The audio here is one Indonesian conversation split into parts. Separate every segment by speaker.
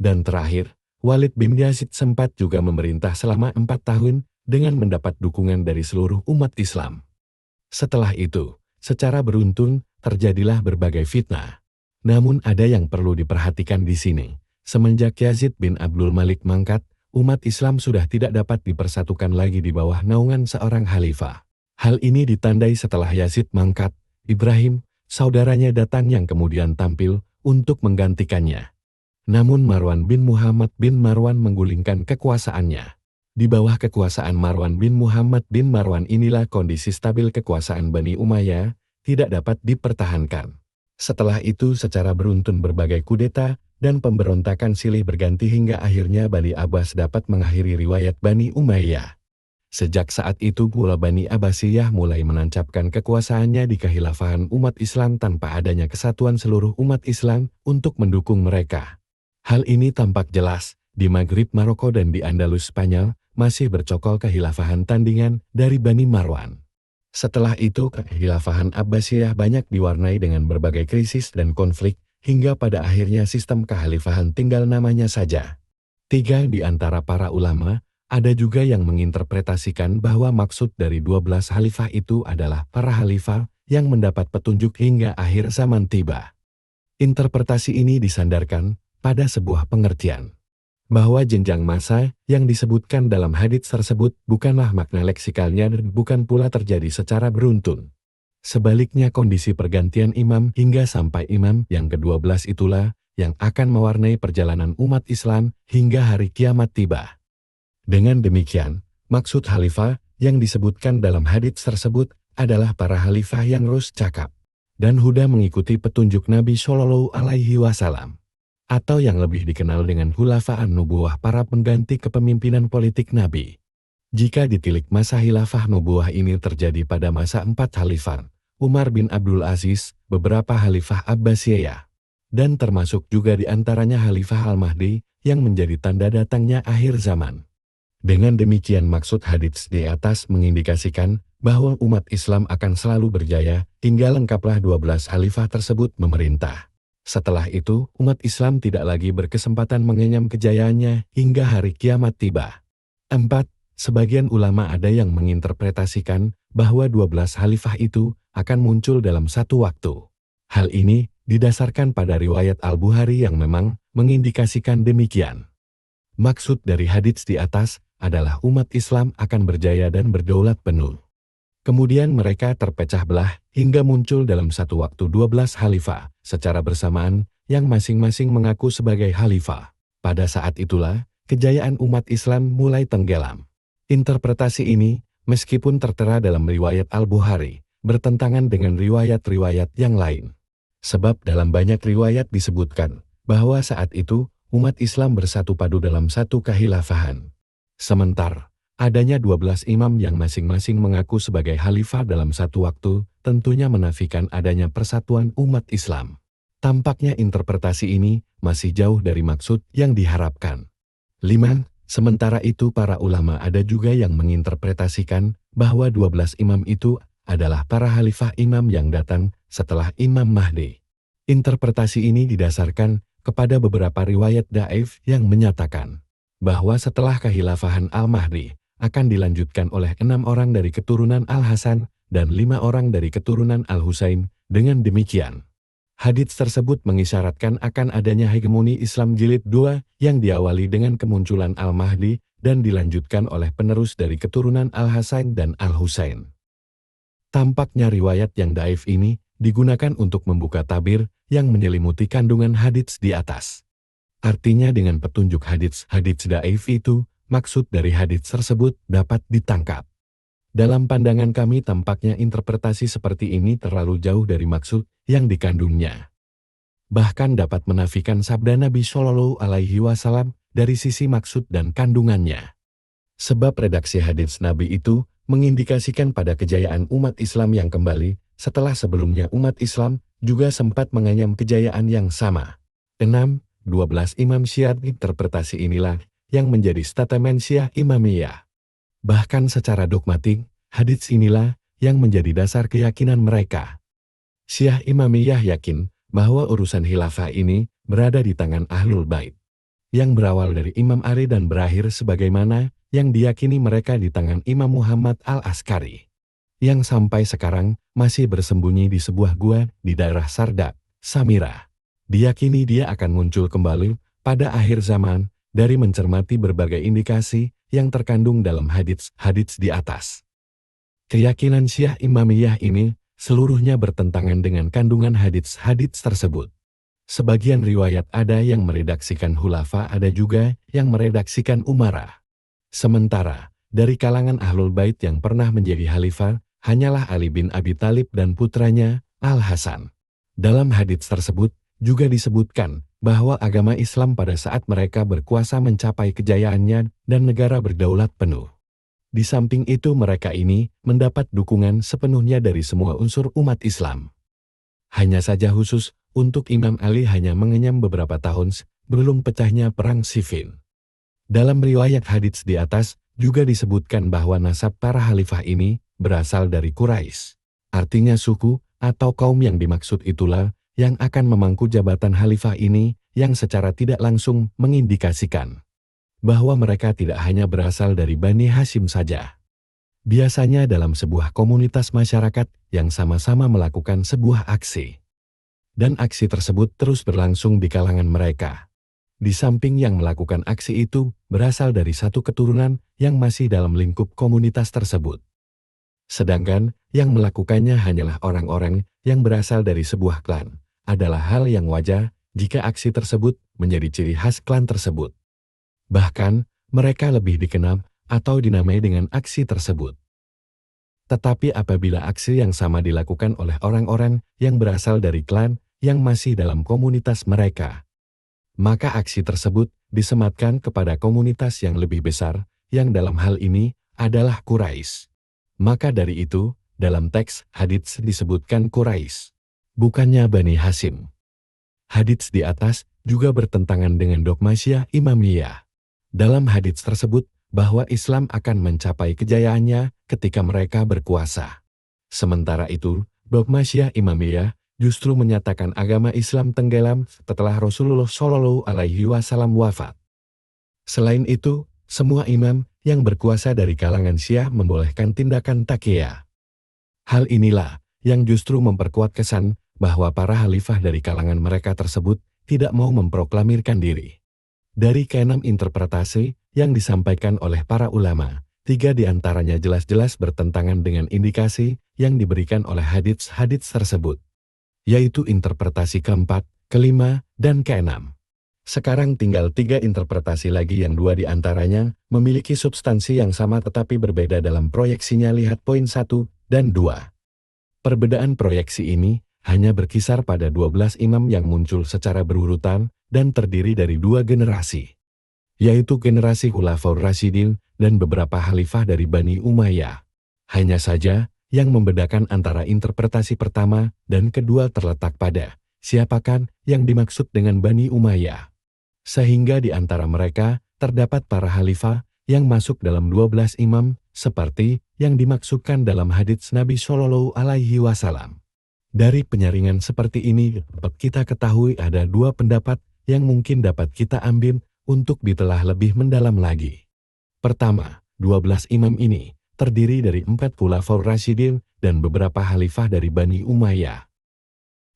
Speaker 1: Dan terakhir, Walid bin Yazid sempat juga memerintah selama 4 tahun dengan mendapat dukungan dari seluruh umat Islam. Setelah itu, secara beruntun, terjadilah berbagai fitnah. Namun ada yang perlu diperhatikan di sini. Semenjak Yazid bin Abdul Malik mangkat, umat Islam sudah tidak dapat dipersatukan lagi di bawah naungan seorang khalifah. Hal ini ditandai setelah Yazid mangkat, Ibrahim, saudaranya datang yang kemudian tampil untuk menggantikannya. Namun Marwan bin Muhammad bin Marwan menggulingkan kekuasaannya. Di bawah kekuasaan Marwan bin Muhammad bin Marwan inilah kondisi stabil kekuasaan Bani Umayyah tidak dapat dipertahankan. Setelah itu secara beruntun berbagai kudeta dan pemberontakan silih berganti hingga akhirnya Bani Abbas dapat mengakhiri riwayat Bani Umayyah. Sejak saat itu pula Bani Abbasiyah mulai menancapkan kekuasaannya di kekhilafahan umat Islam tanpa adanya kesatuan seluruh umat Islam untuk mendukung mereka. Hal ini tampak jelas di Maghrib Maroko dan di Andalus Spanyol masih bercokol kekhilafahan tandingan dari Bani Marwan. Setelah itu kekhilafahan Abbasiyah banyak diwarnai dengan berbagai krisis dan konflik hingga pada akhirnya sistem kekhalifahan tinggal namanya saja. 3 di antara para ulama ada juga yang menginterpretasikan bahwa maksud dari 12 khalifah itu adalah para khalifah yang mendapat petunjuk hingga akhir zaman tiba. Interpretasi ini disandarkan pada sebuah pengertian bahwa jenjang masa yang disebutkan dalam hadits tersebut bukanlah makna leksikalnya dan bukan pula terjadi secara beruntun. Sebaliknya kondisi pergantian imam hingga sampai imam yang ke-12 itulah yang akan mewarnai perjalanan umat Islam hingga hari kiamat tiba. Dengan demikian, maksud khalifah yang disebutkan dalam hadits tersebut adalah para khalifah yang lurus cakap dan huda mengikuti petunjuk Nabi Shallallahu Alaihi Wasallam. Atau yang lebih dikenal dengan khulafa'an nubuwah para pengganti kepemimpinan politik Nabi. Jika ditilik masa khilafah nubuwah ini terjadi pada masa 4 khalifah, Umar bin Abdul Aziz, beberapa khalifah Abbasiyah, dan termasuk juga di antaranya Khalifah Al-Mahdi yang menjadi tanda datangnya akhir zaman. Dengan demikian maksud hadits di atas mengindikasikan bahwa umat Islam akan selalu berjaya hingga lengkaplah 12 khalifah tersebut memerintah. Setelah itu, umat Islam tidak lagi berkesempatan mengenyam kejayaannya hingga hari kiamat tiba. 4. Sebagian ulama ada yang menginterpretasikan bahwa 12 khalifah itu akan muncul dalam satu waktu. Hal ini didasarkan pada riwayat Al-Bukhari yang memang mengindikasikan demikian. Maksud dari hadits di atas adalah umat Islam akan berjaya dan berdaulat penuh. Kemudian mereka terpecah belah hingga muncul dalam satu waktu 12 khalifah secara bersamaan yang masing-masing mengaku sebagai khalifah. Pada saat itulah, kejayaan umat Islam mulai tenggelam. Interpretasi ini, meskipun tertera dalam riwayat Al-Bukhari, bertentangan dengan riwayat-riwayat yang lain. Sebab dalam banyak riwayat disebutkan bahwa saat itu umat Islam bersatu padu dalam satu kekhilafahan. Sementara adanya 12 imam yang masing-masing mengaku sebagai khalifah dalam satu waktu, tentunya menafikan adanya persatuan umat Islam. Tampaknya interpretasi ini masih jauh dari maksud yang diharapkan. 5. Sementara itu para ulama ada juga yang menginterpretasikan bahwa 12 imam itu adalah para khalifah imam yang datang setelah Imam Mahdi. Interpretasi ini didasarkan kepada beberapa riwayat dhaif yang menyatakan bahwa setelah kekhilafahan Al-Mahdi akan dilanjutkan oleh 6 orang dari keturunan Al-Hasan dan 5 orang dari keturunan Al-Husain. Dengan demikian, hadits tersebut mengisyaratkan akan adanya hegemoni Islam jilid 2 yang diawali dengan kemunculan Al-Mahdi dan dilanjutkan oleh penerus dari keturunan Al-Hasan dan Al-Husain. Tampaknya riwayat yang dhaif ini digunakan untuk membuka tabir yang menyelimuti kandungan hadits di atas. Artinya dengan petunjuk hadits dhaif itu, maksud dari hadits tersebut dapat ditangkap. Dalam pandangan kami tampaknya interpretasi seperti ini terlalu jauh dari maksud yang dikandungnya. Bahkan dapat menafikan sabda Nabi Shallallahu Alaihi Wasallam dari sisi maksud dan kandungannya. Sebab redaksi hadits Nabi itu mengindikasikan pada kejayaan umat Islam yang kembali setelah sebelumnya umat Islam juga sempat mengenyam kejayaan yang sama. 6. 12 Imam Syiah. Interpretasi inilah yang menjadi statement Syiah Imamiyah. Bahkan secara dogmatik, hadits inilah yang menjadi dasar keyakinan mereka. Syiah Imamiyah yakin bahwa urusan khilafah ini berada di tangan Ahlul Bait. yang berawal dari Imam Ali dan berakhir sebagaimana yang diyakini mereka di tangan Imam Muhammad al-Askari, yang sampai sekarang masih bersembunyi di sebuah gua di daerah Sardak, Samira. Diyakini dia akan muncul kembali pada akhir zaman dari mencermati berbagai indikasi yang terkandung dalam hadits di atas. Keyakinan Syiah Imamiyah ini seluruhnya bertentangan dengan kandungan hadits tersebut. Sebagian riwayat ada yang meredaksikan Khulafa, ada juga yang meredaksikan Umarah. Sementara, dari kalangan Ahlul Bait yang pernah menjadi khalifah, hanyalah Ali bin Abi Thalib dan putranya, Al-Hasan. Dalam hadits tersebut, juga disebutkan bahwa agama Islam pada saat mereka berkuasa mencapai kejayaannya dan negara berdaulat penuh. Di samping itu mereka ini mendapat dukungan sepenuhnya dari semua unsur umat Islam. Hanya saja khusus untuk Imam Ali hanya mengenyam beberapa tahun sebelum pecahnya Perang Siffin. Dalam riwayat hadits di atas juga disebutkan bahwa nasab para khalifah ini berasal dari Quraisy. Artinya suku atau kaum yang dimaksud itulah yang akan memangku jabatan khalifah ini, yang secara tidak langsung mengindikasikan bahwa mereka tidak hanya berasal dari Bani Hashim saja. Biasanya dalam sebuah komunitas masyarakat yang sama-sama melakukan sebuah aksi. Dan aksi tersebut terus berlangsung di kalangan mereka. Di samping yang melakukan aksi itu berasal dari satu keturunan yang masih dalam lingkup komunitas tersebut. Sedangkan yang melakukannya hanyalah orang-orang yang berasal dari sebuah klan. Adalah hal yang wajar jika aksi tersebut menjadi ciri khas klan tersebut. Bahkan, mereka lebih dikenal atau dinamai dengan aksi tersebut. Tetapi apabila aksi yang sama dilakukan oleh orang-orang yang berasal dari klan yang masih dalam komunitas mereka, maka aksi tersebut disematkan kepada komunitas yang lebih besar, yang dalam hal ini adalah Quraisy. Maka dari itu, dalam teks hadits disebutkan Quraisy, bukannya Bani Hashim. Hadits di atas juga bertentangan dengan dogma Syiah Imamiyah. Dalam hadits tersebut, bahwa Islam akan mencapai kejayaannya ketika mereka berkuasa. Sementara itu, dogma Syiah Imamiyah justru menyatakan agama Islam tenggelam setelah Rasulullah Shallallahu Alaihi Wasallam wafat. Selain itu, semua imam yang berkuasa dari kalangan Syiah membolehkan tindakan taqiyah. Hal inilah yang justru memperkuat kesan bahwa para khalifah dari kalangan mereka tersebut tidak mau memproklamirkan diri. Dari keenam interpretasi yang disampaikan oleh para ulama, 3 diantaranya jelas-jelas bertentangan dengan indikasi yang diberikan oleh hadits tersebut, yaitu interpretasi keempat, kelima, dan keenam. Sekarang tinggal 3 interpretasi lagi yang 2 diantaranya memiliki substansi yang sama tetapi berbeda dalam proyeksinya. Lihat poin 1 dan 2. Perbedaan proyeksi ini hanya berkisar pada 12 imam yang muncul secara berurutan dan terdiri dari 2 generasi, yaitu generasi Khulafaur Rasyidin dan beberapa khalifah dari Bani Umayyah. Hanya saja, yang membedakan antara interpretasi pertama dan kedua terletak pada siapakah yang dimaksud dengan Bani Umayyah. Sehingga di antara mereka terdapat para khalifah yang masuk dalam 12 imam seperti yang dimaksudkan dalam hadits Nabi Shallallahu Alaihi Wasallam. Dari penyaringan seperti ini dapat kita ketahui ada 2 pendapat yang mungkin dapat kita ambil untuk ditelah lebih mendalam lagi. Pertama, 12 imam ini terdiri dari 4 Khulafaur Rasyidin dan beberapa khalifah dari Bani Umayyah.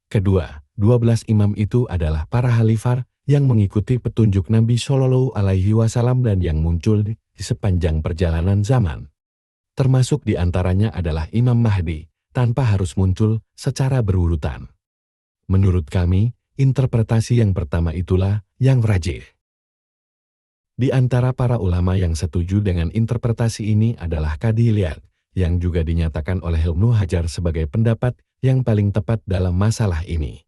Speaker 1: Kedua, 12 imam itu adalah para khalifah yang mengikuti petunjuk Nabi Shallallahu Alaihi Wasallam dan yang muncul di sepanjang perjalanan zaman. Termasuk di antaranya adalah Imam Mahdi, tanpa harus muncul secara berurutan. Menurut kami, interpretasi yang pertama itulah yang rajih. Di antara para ulama yang setuju dengan interpretasi ini adalah Qadhi Iyad, yang juga dinyatakan oleh Ibnu Hajar sebagai pendapat yang paling tepat dalam masalah ini.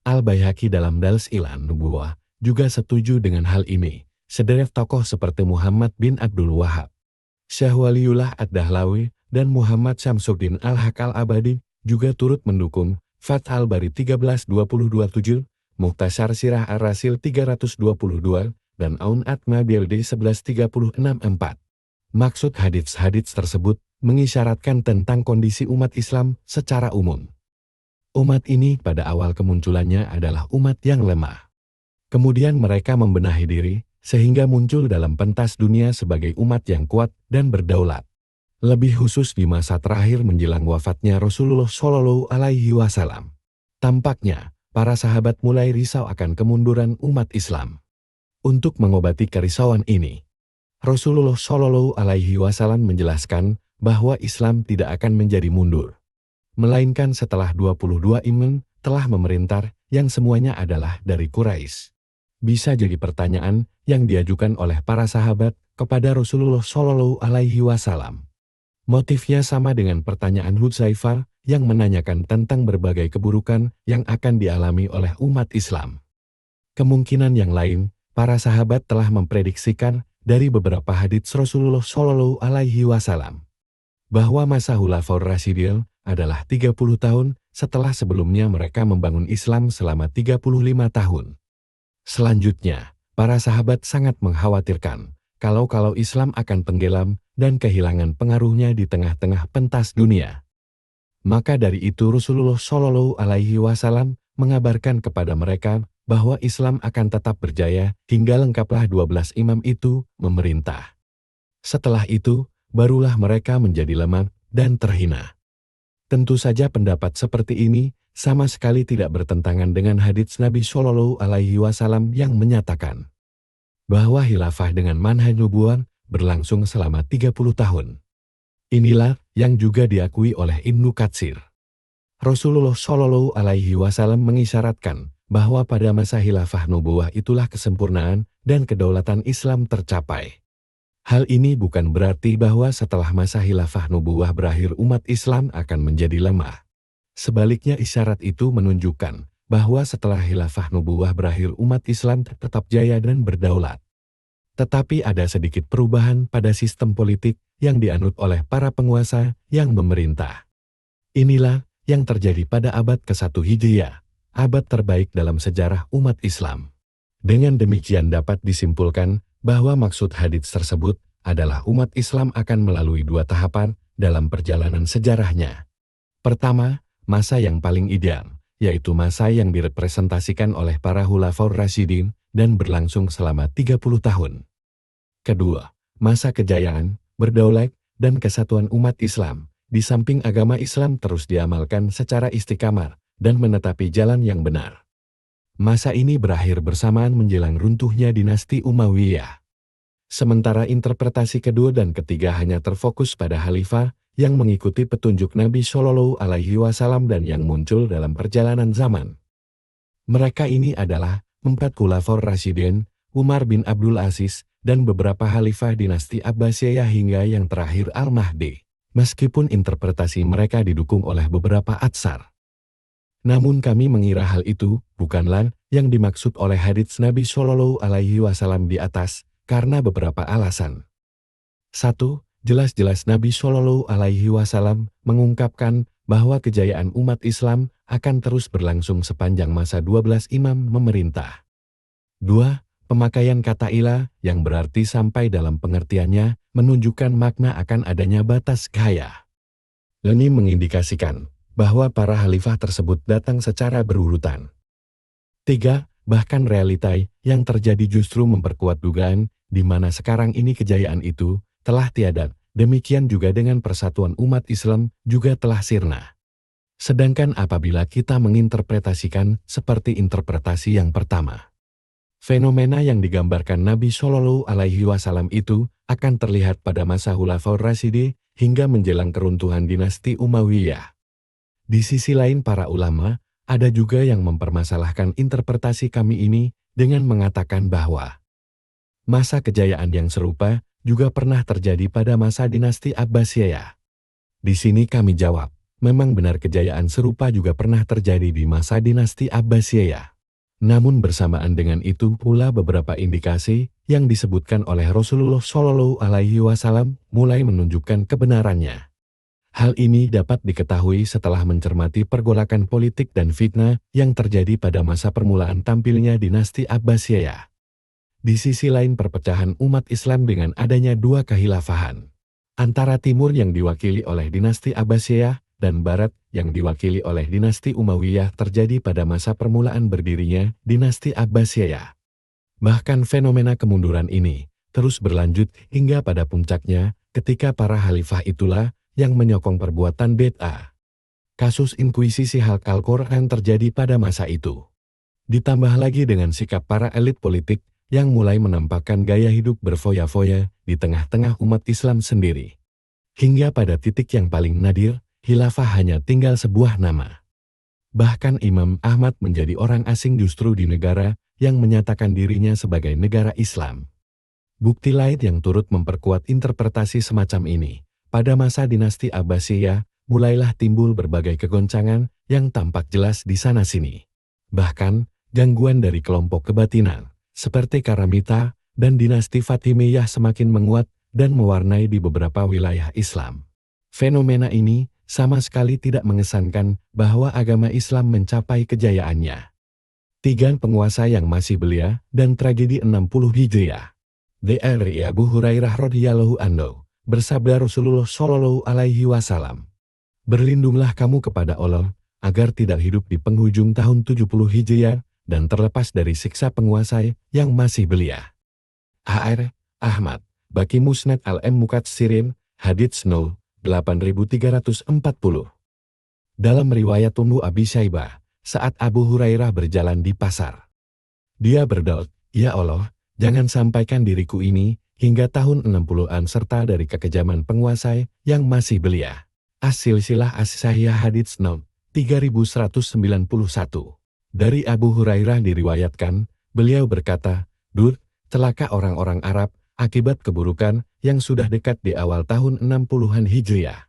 Speaker 1: Al-Baihaqi dalam Dalail-an Nubuwah juga setuju dengan hal ini. Sederet tokoh seperti Muhammad bin Abdul Wahab, Syekh Waliullah Ad-Dahlawi, dan Muhammad Syamsuddin Al-Haq Al-Abadi juga turut mendukung Fath al-Bari 13:22-7, Mukhtasar Sirah Ar-Rasil 322, dan Aun at-Mabildi 11:36-4. Maksud hadits tersebut mengisyaratkan tentang kondisi umat Islam secara umum. Umat ini pada awal kemunculannya adalah umat yang lemah. Kemudian mereka membenahi diri, sehingga muncul dalam pentas dunia sebagai umat yang kuat dan berdaulat. Lebih khusus di masa terakhir menjelang wafatnya Rasulullah Shallallahu Alaihi Wasallam. Tampaknya, para sahabat mulai risau akan kemunduran umat Islam. Untuk mengobati kerisauan ini, Rasulullah Shallallahu Alaihi Wasallam menjelaskan bahwa Islam tidak akan menjadi mundur, melainkan setelah 22 imam telah memerintah yang semuanya adalah dari Quraisy. Bisa jadi pertanyaan yang diajukan oleh para sahabat kepada Rasulullah Shallallahu Alaihi Wasallam. Motifnya sama dengan pertanyaan Hudzaifar yang menanyakan tentang berbagai keburukan yang akan dialami oleh umat Islam. Kemungkinan yang lain, para sahabat telah memprediksikan dari beberapa hadits Rasulullah Shallallahu Alaihi Wasallam bahwa masa Khulafaur Rasyidin adalah 30 tahun setelah sebelumnya mereka membangun Islam selama 35 tahun. Selanjutnya, para sahabat sangat mengkhawatirkan kalau Islam akan tenggelam dan kehilangan pengaruhnya di tengah-tengah pentas dunia. Maka dari itu Rasulullah Shallallahu Alaihi Wasallam mengabarkan kepada mereka bahwa Islam akan tetap berjaya hingga lengkaplah 12 imam itu memerintah. Setelah itu, barulah mereka menjadi lemah dan terhina. Tentu saja pendapat seperti ini sama sekali tidak bertentangan dengan hadits Nabi Shallallahu Alaihi Wasallam yang menyatakan bahwa khilafah dengan manhaj nubuwah berlangsung selama 30 tahun. Inilah yang juga diakui oleh Ibnu Katsir. Rasulullah Shallallahu Alaihi Wasallam mengisyaratkan bahwa pada masa khilafah nubuwah itulah kesempurnaan dan kedaulatan Islam tercapai. Hal ini bukan berarti bahwa setelah masa khilafah nubuwah berakhir umat Islam akan menjadi lemah. Sebaliknya isyarat itu menunjukkan bahwa setelah khilafah nubuwah berakhir umat Islam tetap jaya dan berdaulat. Tetapi ada sedikit perubahan pada sistem politik yang dianut oleh para penguasa yang memerintah. Inilah yang terjadi pada abad ke-1 Hijriah, abad terbaik dalam sejarah umat Islam. Dengan demikian dapat disimpulkan bahwa maksud hadits tersebut adalah umat Islam akan melalui 2 tahapan dalam perjalanan sejarahnya. Pertama, masa yang paling ideal, yaitu masa yang direpresentasikan oleh para Khulafaur Rasyidin dan berlangsung selama 30 tahun. Kedua, masa kejayaan, berdaulat, dan kesatuan umat Islam, di samping agama Islam terus diamalkan secara istiqamah dan menetapi jalan yang benar. Masa ini berakhir bersamaan menjelang runtuhnya dinasti Umayyah. Sementara interpretasi kedua dan ketiga hanya terfokus pada khalifah yang mengikuti petunjuk Nabi Shallallahu Alaihi Wasallam dan yang muncul dalam perjalanan zaman. Mereka ini adalah 4 Khulafaur Rasyidin, Umar bin Abdul Aziz, dan beberapa khalifah dinasti Abbasiyah hingga yang terakhir Al-Mahdi, meskipun interpretasi mereka didukung oleh beberapa atsar. Namun kami mengira hal itu bukanlah yang dimaksud oleh hadits Nabi Shallallahu Alaihi Wasallam di atas karena beberapa alasan. 1. Jelas-jelas Nabi Shallallahu Alaihi Wasallam mengungkapkan bahwa kejayaan umat Islam akan terus berlangsung sepanjang masa 12 imam memerintah. 2. Pemakaian kata ilah yang berarti sampai dalam pengertiannya menunjukkan makna akan adanya batas gaya. Ini mengindikasikan bahwa para khalifah tersebut datang secara berurutan. 3. Bahkan realita yang terjadi justru memperkuat dugaan di mana sekarang ini kejayaan itu telah tiada, demikian juga dengan persatuan umat Islam juga telah sirna. Sedangkan apabila kita menginterpretasikan seperti interpretasi yang pertama, fenomena yang digambarkan Nabi Shallallahu Alaihi Wasallam itu akan terlihat pada masa Khulafaur Rasyidin hingga menjelang keruntuhan dinasti Umayyah. Di sisi lain para ulama, ada juga yang mempermasalahkan interpretasi kami ini dengan mengatakan bahwa masa kejayaan yang serupa juga pernah terjadi pada masa dinasti Abbasiyah. Di sini kami jawab, memang benar kejayaan serupa juga pernah terjadi di masa dinasti Abbasiyah. Namun bersamaan dengan itu pula beberapa indikasi yang disebutkan oleh Rasulullah Shallallahu Alaihi Wasallam mulai menunjukkan kebenarannya. Hal ini dapat diketahui setelah mencermati pergolakan politik dan fitnah yang terjadi pada masa permulaan tampilnya dinasti Abbasiyah. Di sisi lain perpecahan umat Islam dengan adanya 2 kekhilafahan, antara timur yang diwakili oleh dinasti Abbasiyah dan barat yang diwakili oleh dinasti Umayyah terjadi pada masa permulaan berdirinya dinasti Abbasiyah. Bahkan fenomena kemunduran ini terus berlanjut hingga pada puncaknya ketika para khalifah itulah yang menyokong perbuatan bid'ah. Kasus inkuisisi hak Al-Quran terjadi pada masa itu. Ditambah lagi dengan sikap para elit politik yang mulai menampakkan gaya hidup berfoya-foya di tengah-tengah umat Islam sendiri. Hingga pada titik yang paling nadir, khilafah hanya tinggal sebuah nama. Bahkan Imam Ahmad menjadi orang asing justru di negara yang menyatakan dirinya sebagai negara Islam. Bukti lain yang turut memperkuat interpretasi semacam ini, pada masa dinasti Abbasiyah, mulailah timbul berbagai kegoncangan yang tampak jelas di sana-sini. Bahkan, gangguan dari kelompok kebatinan, seperti Karamita dan dinasti Fatimiyah semakin menguat dan mewarnai di beberapa wilayah Islam. Fenomena ini sama sekali tidak mengesankan bahwa agama Islam mencapai kejayaannya. 3 penguasa yang masih belia dan tragedi 60 Hijriah. Dari Abu Hurairah radhiyallahu anhu, bersabda Rasulullah shallallahu alaihi wasallam, "Berlindunglah kamu kepada Allah agar tidak hidup di penghujung tahun 70 Hijriah dan terlepas dari siksa penguasa yang masih belia." H.R. Ahmad, Baki Musnad al-Mukatsirin, Hadits 8340. Dalam riwayat Ummu Abi Syaibah, saat Abu Hurairah berjalan di pasar, dia berdoa, "Ya Allah, jangan sampaikan diriku ini hingga tahun 60-an serta dari kekejaman penguasa yang masih belia." As-Silsilah As-Sahihah Hadits 3191. Dari Abu Hurairah diriwayatkan, beliau berkata, "Dur, celaka orang-orang Arab akibat keburukan yang sudah dekat di awal tahun 60-an Hijriah."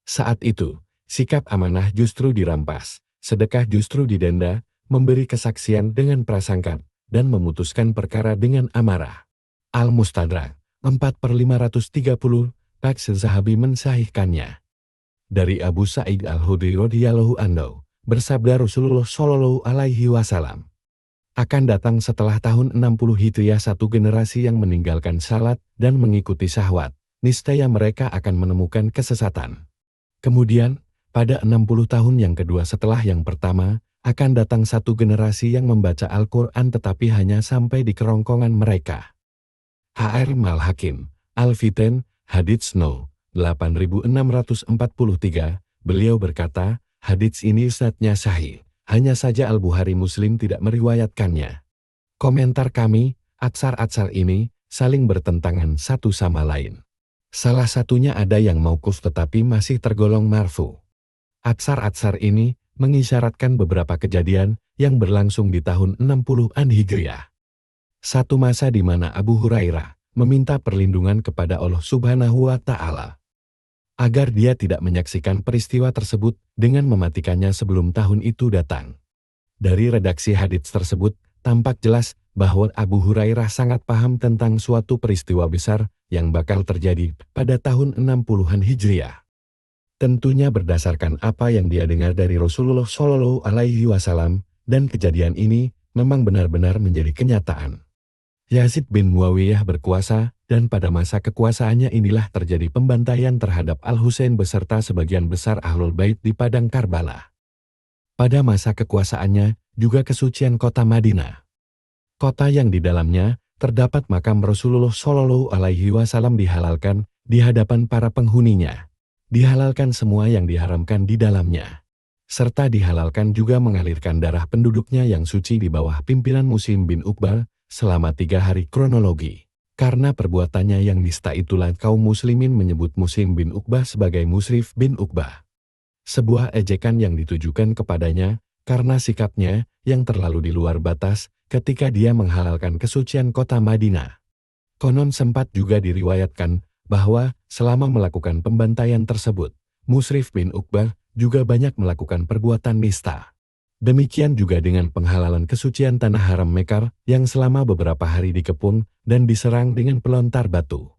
Speaker 1: Saat itu, sikap amanah justru dirampas, sedekah justru didenda, memberi kesaksian dengan prasangka, dan memutuskan perkara dengan amarah. Al-Mustadrak 4/530, Taks Zahabi mensahihkannya. Dari Abu Sa'id Al-Khudri radhiyallahu anhu, bersabda Rasulullah shallallahu alaihi wasallam, "Akan datang setelah tahun 60 Hijriah satu generasi yang meninggalkan salat dan mengikuti syahwat, niscaya mereka akan menemukan kesesatan. Kemudian, pada 60 tahun yang kedua setelah yang pertama, akan datang satu generasi yang membaca Al-Quran tetapi hanya sampai di kerongkongan mereka." H.R. Mal-Hakim, Al-Fitan, Hadits 8643, beliau berkata, hadits ini isnadnya sahih, hanya saja Al-Bukhari Muslim tidak meriwayatkannya. Komentar kami, atsar-atsar ini saling bertentangan satu sama lain. Salah satunya ada yang mauquf tetapi masih tergolong marfu. Atsar-atsar ini mengisyaratkan beberapa kejadian yang berlangsung di tahun 60-an Hijriah. Satu masa di mana Abu Hurairah meminta perlindungan kepada Allah Subhanahu wa Ta'ala agar dia tidak menyaksikan peristiwa tersebut dengan mematikannya sebelum tahun itu datang. Dari redaksi hadits tersebut, tampak jelas bahwa Abu Hurairah sangat paham tentang suatu peristiwa besar yang bakal terjadi pada tahun 60-an Hijriah. Tentunya berdasarkan apa yang dia dengar dari Rasulullah Shallallahu Alaihi Wasallam, dan kejadian ini memang benar-benar menjadi kenyataan. Yazid bin Muawiyah berkuasa, dan pada masa kekuasaannya inilah terjadi pembantaian terhadap Al-Husain beserta sebagian besar Ahlul Bait di padang Karbala. Pada masa kekuasaannya, juga kesucian kota Madinah, kota yang di dalamnya terdapat makam Rasulullah Shallallahu Alaihi Wasallam, dihalalkan di hadapan para penghuninya. Dihalalkan semua yang diharamkan di dalamnya, serta dihalalkan juga mengalirkan darah penduduknya yang suci di bawah pimpinan Muslim bin Uqbah selama 3 hari kronologi. Karena perbuatannya yang nista itulah kaum muslimin menyebut Muslim bin Uqbah sebagai Musrif bin Uqbah. Sebuah ejekan yang ditujukan kepadanya karena sikapnya yang terlalu di luar batas ketika dia menghalalkan kesucian kota Madinah. Konon sempat juga diriwayatkan bahwa selama melakukan pembantaian tersebut, Musrif bin Uqbah juga banyak melakukan perbuatan nista. Demikian juga dengan penghalalan kesucian tanah haram Mekar yang selama beberapa hari dikepung dan diserang dengan pelontar batu.